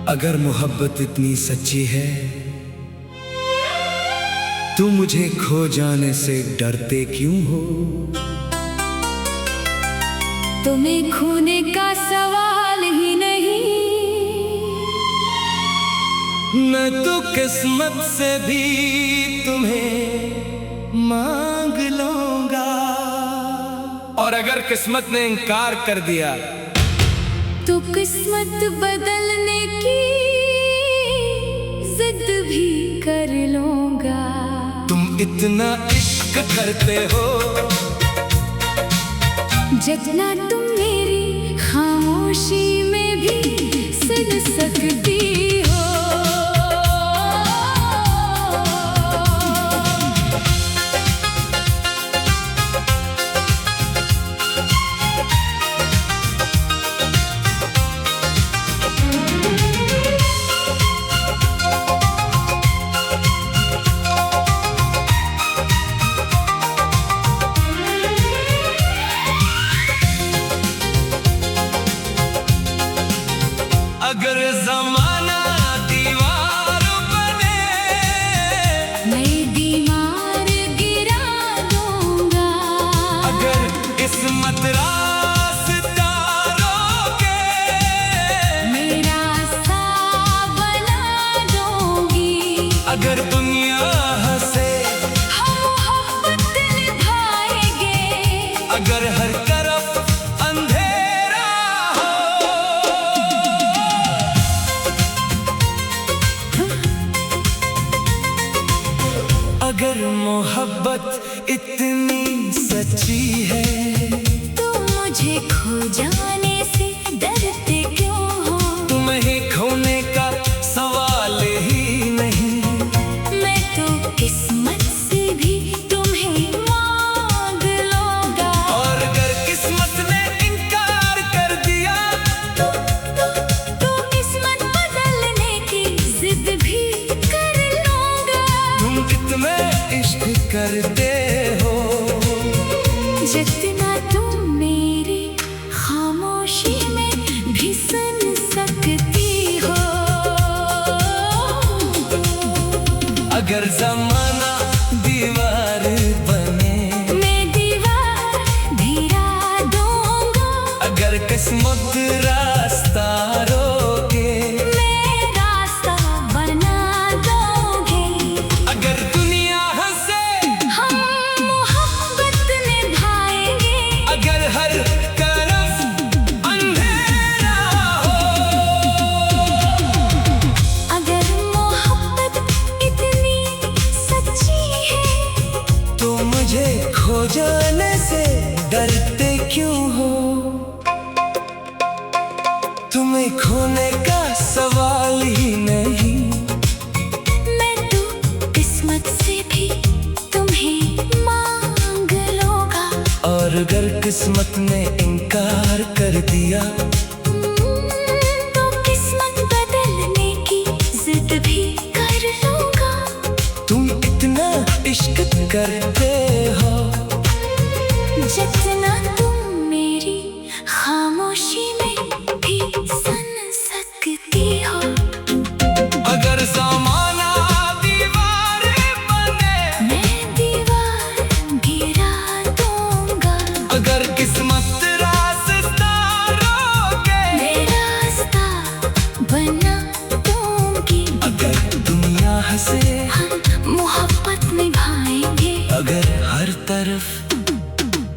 अगर मोहब्बत इतनी सच्ची है तो मुझे खो जाने से डरते क्यों हो? तुम्हें खोने का सवाल ही नहीं। मैं तो किस्मत से भी तुम्हें मांग लूंगा। और अगर किस्मत ने इनकार कर दिया तो किस्मत बदलने की जिद भी कर लूंगा। तुम इतना इश्क करते हो जितना तुम मेरी खामोशी में भी सुन सकती हो। अगर ज़माना दीवार बने मैं दीवार गिरा दूंगा। अगर किस्मत रास्ता रोके मेरा सा बना दूंगी। अगर दुनिया हंसे हम मोहब्बत निभाएंगे। अगर हर तरफ अंधेरा अगर मोहब्बत इतनी सच्ची है तो मुझे खो जाने से डरते क्यों हो? तुम्हें खोने का सवाल ही नहीं। मैं तो किस्मत से भी तुम्हें मांग लूंगा। और अगर किस्मत ने इनकार कर दिया तो किस्मत बदलने की जिद भी कर लूंगा। तुम कितना इश्क करते हो जितना तुम मेरी खामोशी में भी सुन सकती हो। अगर ज़माना दीवार बने मैं दीवार गिरा दूंगा। अगर किस्मत रास्ता रोके मैं रास्ता बना दूंगी। अगर दुनिया हंसे हम मोहब्बत निभाएंगे। अगर हर तरफ अंधेरा हो अगर मोहब्बत इतनी सच्ची है तो मुझे खो जाने से डरते क्यों हो? तुम्हें खोने का सवाल ही नहीं। मैं तो किस्मत से भी तुम्हें मांग लूंगा। और अगर किस्मत ने इनकार कर दिया तो किस्मत बदलने की जिद भी कर लूंगा। तुम इतना इश्क करते हो जितना तुम मेरी खामोशी में भी सुन सकती हो। अगर ज़माना दीवार बने मैं दीवार गिरा दूंगा। अगर किस्मत रास्ता रोके मैं रास्ता बना दूंगी। अगर दुनिया हंसे हम मोहब्बत निभाएंगे। अगर हर तरफ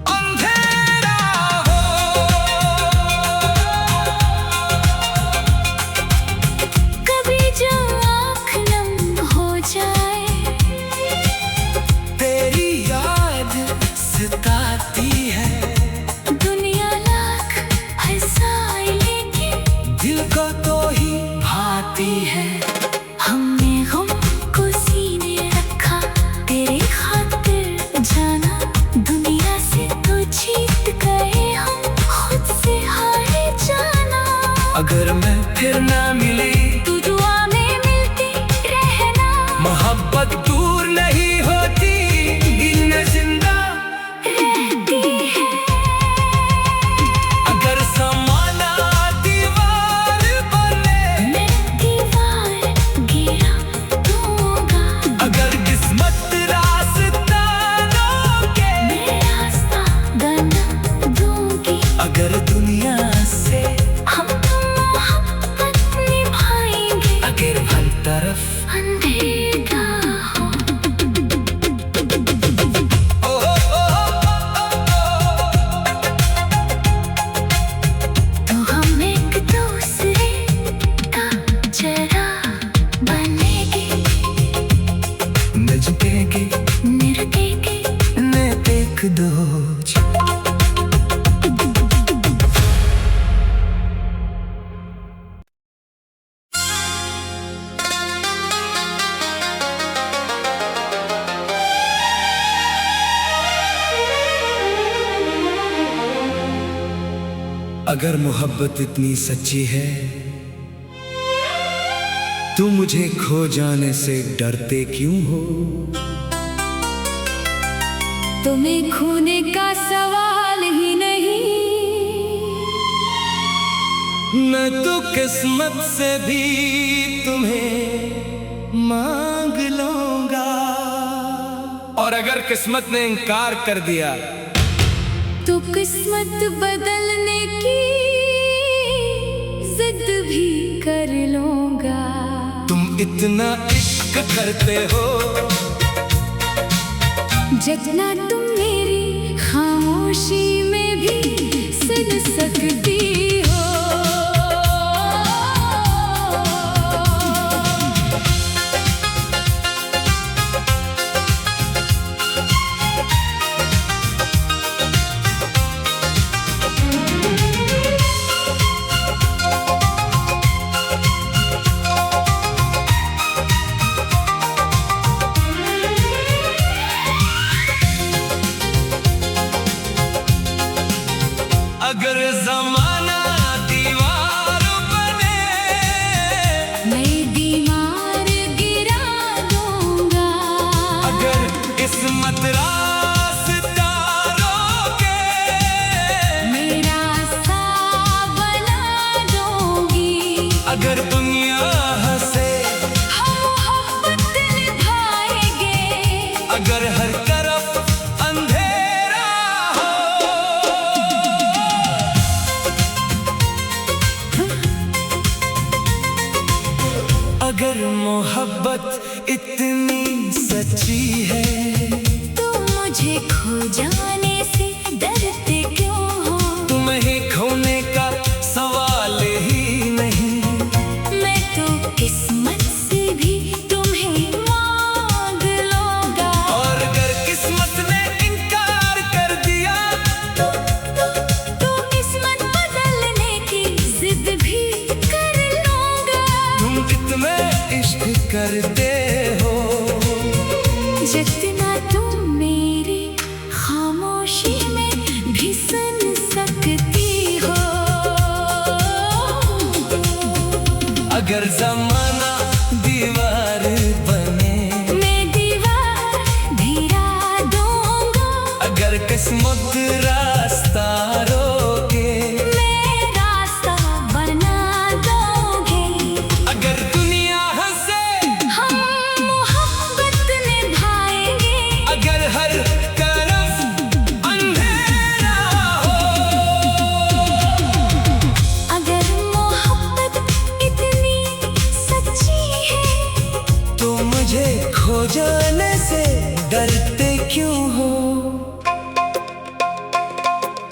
अंधेरा हो कभी जो आँख नम हो जाए तेरी याद सताती है। दुनिया लाख हंसाए लेकिन दिल को तो ही भाती है। हमने गम को सीने रखा तेरी खातिर जाना। दुनिया से तो जीत गए हम खुद से हारे जाना। अगर मैं फिर ना मिली तू दुआ में मिलती रहना। मोहब्बत दूर नहीं होती इनमें जिंदा रहती है। अगर ज़माना दीवार बने मैं अंधेरा हो। तो हम एक दूसरे का चेहरा बनेंगे, नजकेंगे निरखेंगे ने एक दो। अगर मोहब्बत इतनी सच्ची है, तू मुझे खो जाने से डरते क्यों हो? तुम्हें खोने का सवाल ही नहीं। मैं तो किस्मत से भी तुम्हें मांग लूंगा, और अगर किस्मत ने इनकार कर दिया तो किस्मत बदलने की जिद भी कर लूंगा। तुम इतना इश्क करते हो, जितना तुम मेरी खामोशी में भी सुन सकती हो। अगर जमाना दीवार बने, मैं दीवार गिरा दूंगा। अगर किस्मत रास्ता रोके, मैं रास्ता बना दूंगी। अगर दुनिया हंसे हम मोहब्बत निभाएंगे, अगर हर तरफ अंधेरा हो। अगर मोहब्बत इतनी सच्ची है, तो मुझे खो जाने से डरते क्यों हो? तुम्हें खोने का सवाल ही नहीं। मैं तो किस्मत से भी तुम्हें मांग लूंगा, और अगर किस्मत ने इनकार कर दिया तो किस्मत बदलने की जिद भी कर लूंगा। तुम इतना इश्क करते हो, जितना तुम मेरी खामोशी में भी सुन सकती हो। अगर जमाना दीवार बने, मैं दीवार गिरा दूंगा। अगर किस्मत रास्ता रोके, मैं रास्ता बना दूंगी। अगर दुनिया हंसे हम मोहब्बत निभाएंगे, अगर हर तरफ अंधेरा हो। अगर मोहब्बत इतनी सच्ची है, तो मुझे खो जाने से डरते क्यों हो?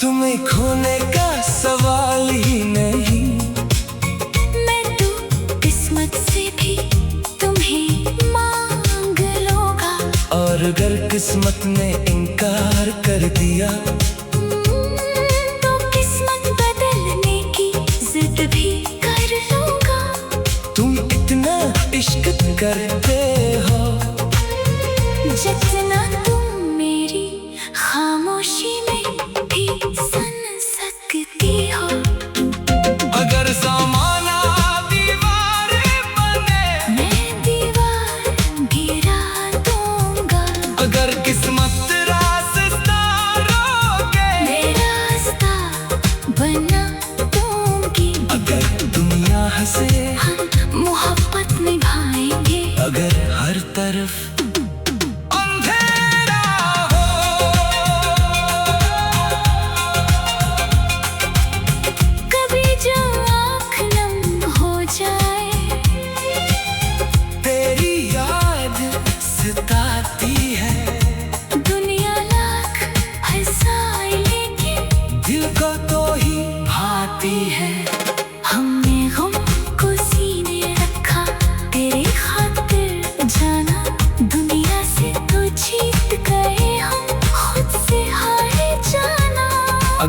तुम्हें खोने का सवाल ही नहीं। मैं तो किस्मत से भी तुम्हें मांग लूंगा, और अगर किस्मत ने इनकार कर दिया तो किस्मत बदलने की जिद भी कर लूंगा। तुम इतना इश्क करते हो, जितना तुम मेरी खामोशी में भी सुन सकती हो। अगर जमाना दीवार बने, मैं दीवार गिरा दूंगा। अगर किस्मत रास्ता रोके, मैं रास्ता बना दूंगी। अगर दुनिया हंसे हम मोहब्बत निभाएंगे, अगर हर तरफ अंधेरा हो। कभी जो आँख नम हो जाए, तेरी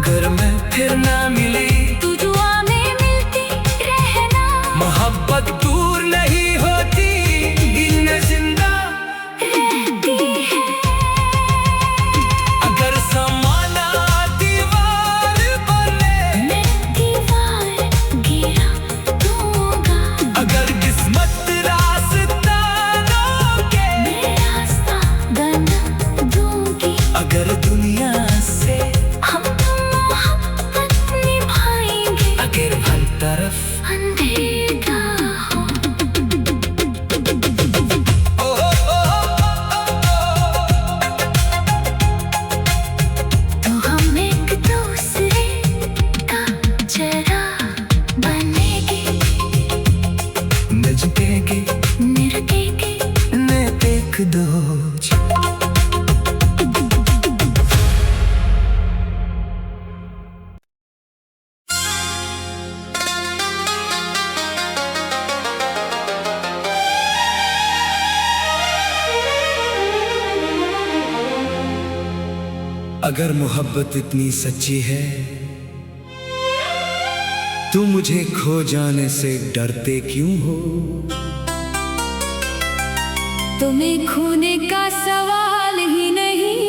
अगर मैं फिर ना मिली तू दुआ में मिलती रहना। मोहब्बत दूर नहीं होती, दिल में जिंदा रहती है। अगर ज़माना दीवार बने, मैं दीवार गिरा दूंगा। अगर किस्मत रास्ता रोके, मैं रास्ता बना दूंगी। अगर दुनिया से हम मोहब्बत निभाएंगे। अगर हर तरफ अंधेरा हो ओ, ओ, ओ, तो हम एक दूसरे का चेहरा बनेंगे। नजदेंगे निरखेंगे ने देख दो। अगर मोहब्बत इतनी सच्ची है, तू मुझे खो जाने से डरते क्यों हो? तुम्हें खोने का सवाल ही नहीं।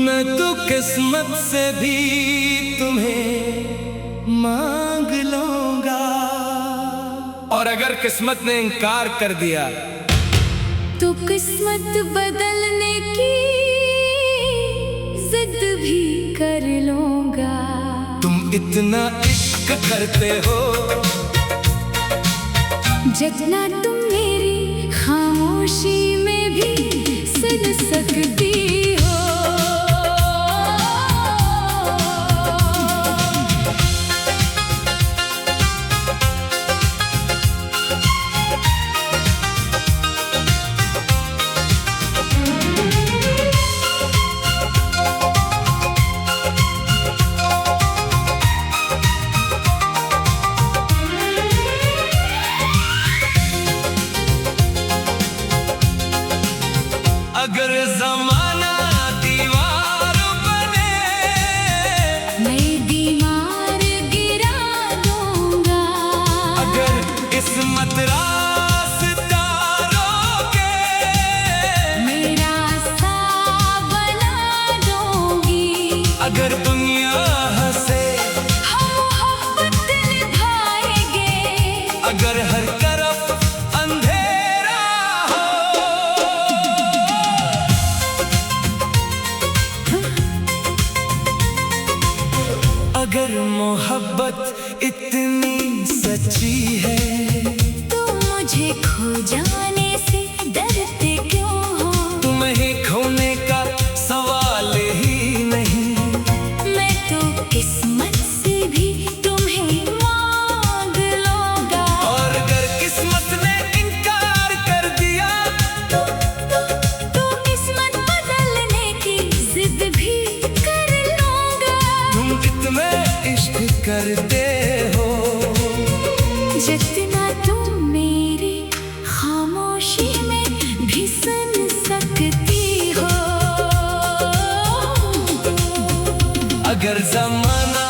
मैं तो किस्मत से भी तुम्हें मांग लूंगा। और अगर किस्मत ने इनकार कर दिया तो किस्मत बदलने की जिद भी कर लूंगा। तुम इतना इश्क करते हो, जितना तुम मेरी खामोशी में भी सुन सकती हो। अगर ज़माना दीवार बने, मैं दीवार गिरा दूंगा। अगर किस्मत रास्ता रोके, मैं रास्ता बना दूंगी। अगर दुनिया हंसे, हम मोहब्बत निभाएंगे। अगर हर तरफ अंधेरा हो, अगर मोहब्बत इतनी सच्ची है, तो मुझे खो जाने से डरते क्यों हो? तुम्हें खोने का सवाल ही नहीं। मैं तो किस्मत से भी तुम्हें मांग लूंगा। और अगर किस्मत ने इनकार कर दिया तो किस्मत बदलने की जिद भी कर लूंगा। तुम इतना इश्क करते हो, जितना तुम मेरी खामोशी में भी सुन सकती हो। अगर ज़माना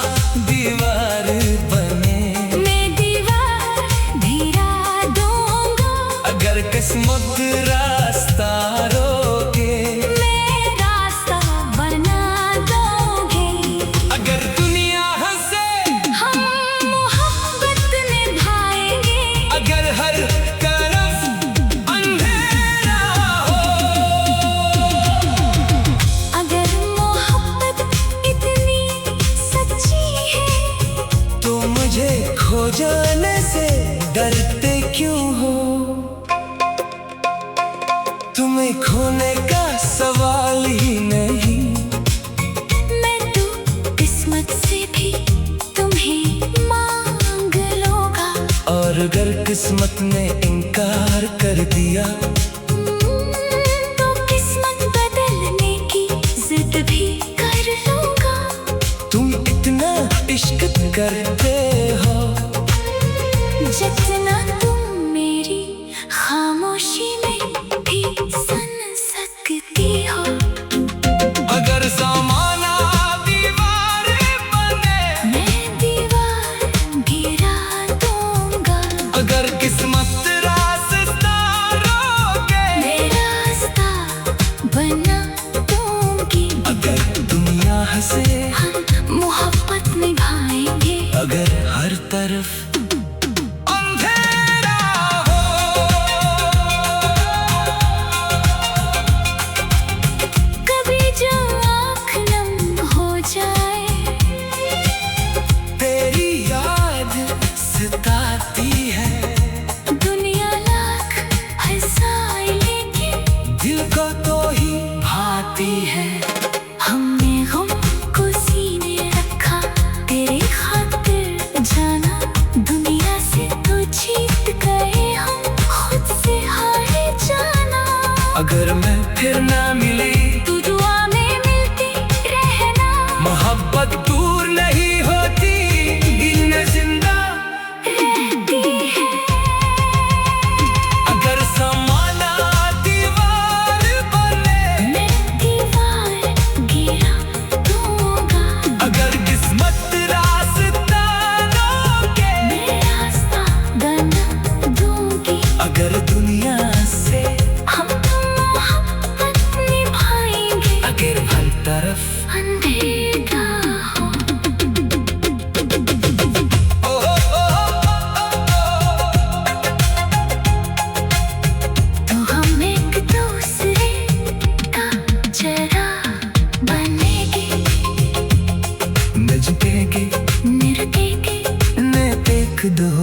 दीवार बने, मैं दीवार गिरा दूंगा। अगर किस्मत रास्ता रोके, मैं रास्ता बना दूंगी। अगर दुनिया हंसे, हम मोहब्बत निभाएंगे। अगर हर तरफ अंधेरा हो, अगर मोहब्बत इतनी सच्ची है, तो मुझे खो जाने से डरते क्यों हो? तुम्हें खोने का सवाल ही नहीं। मैं तो किस्मत से भी तुम्हें मांग लूंगा। और अगर किस्मत ने इनकार कर दिया तो किस्मत बदलने की जिद भी कर लूंगा। तुम इतना इश्क करते हो, जितना तुम मेरी खामोशी में भी सुन सकती हो। अगर सामान अगर मैं फिर ना मिली तू दुआ में मिलती रहना। मोहब्बत दूर नहीं होती, दिल में जिंदा रहती है। अगर ज़माना दीवार बने, मैं दीवार गिरा दूंगा। अगर किस्मत रास्ता रोके, मैं रास्ता बना दूंगी। अगर दुनिया से हम मोहब्बत निभाएंगे। अगर हर तरफ अंधेरा हो तो हम एक दूसरे का चराग बनेंगे। नजकेंगे निरखेंगे ने देख दो।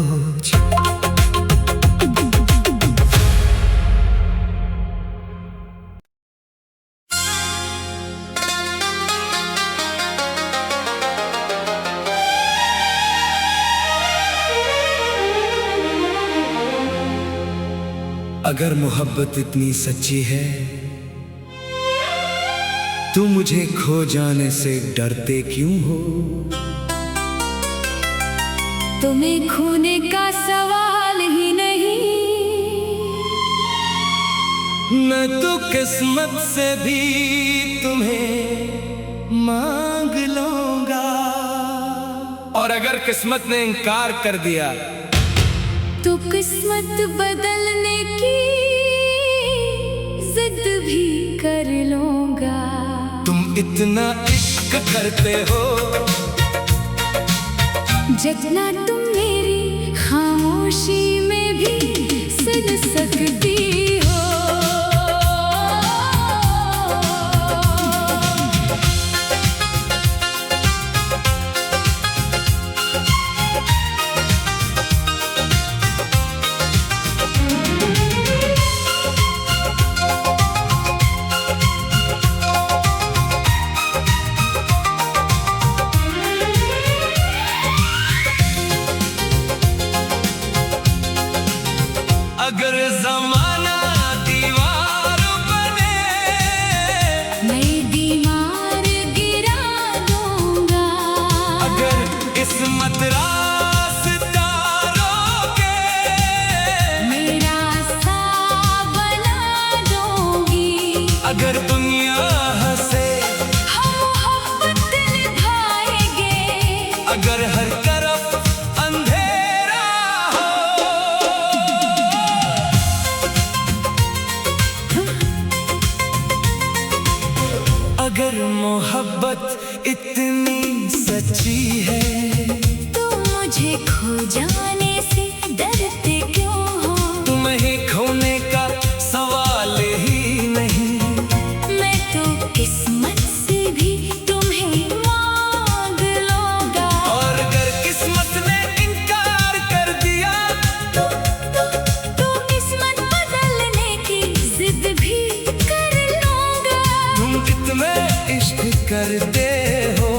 अगर मोहब्बत इतनी सच्ची है, तुम मुझे खो जाने से डरते क्यों हो? तुम्हें खोने का सवाल ही नहीं। मैं तो किस्मत से भी तुम्हें मांग लूंगा। और अगर किस्मत ने इनकार कर दिया तो किस्मत बदलने की जिद भी कर लूंगा। तुम इतना इश्क करते हो, जितना तुम मेरी खामोशी में भी सुन सकती हो। अगर ज़माना दीवार बने, मैं दीवार गिरा दूंगा। अगर किस्मत रास्ता रोके, मैं रास्ता बना दूंगी। अगर दुनिया हंसे, हम मोहब्बत निभाएंगे। अगर हर तरफ अंधेरा हो, अगर मोहब्बत इतनी सच्ची है, तो मुझे खो जाने से डरते क्यों हो? तुम्हें खोने का सवाल ही नहीं। मैं तो किस्मत से भी तुम्हें मांग लूंगा। और अगर किस्मत ने इनकार कर दिया तो किस्मत बदलने की जिद भी कर लूंगा। तुम इतना इश्क करते हो,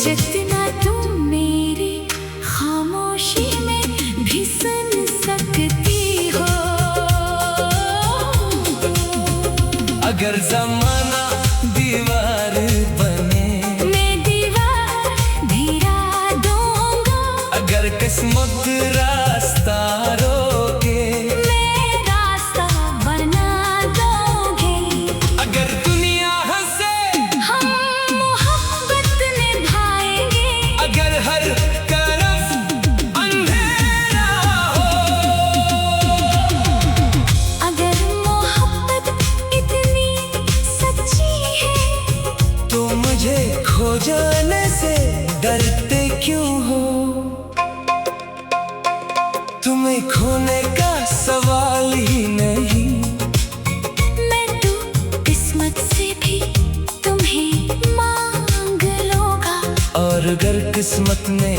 जितना तुम मेरी खामोशी में भी सुन सकती हो। अगर ज़माना दीवार बने, मैं दीवार गिरा दूंगा। अगर किस्मत रास्ता रोके, मैं रास्ता बना दूंगी। अगर दुनिया हंसे, हम मोहब्बत निभाएंगे। अगर हर तरफ अंधेरा हो, अगर मोहब्बत इतनी सच्ची है, तो मुझे खो जाने से डरते क्यों हो? तुम्हें खोने का सवाल ही नहीं। मैं तो किस्मत से भी तुम्हें मांग लूंगा। और अगर किस्मत ने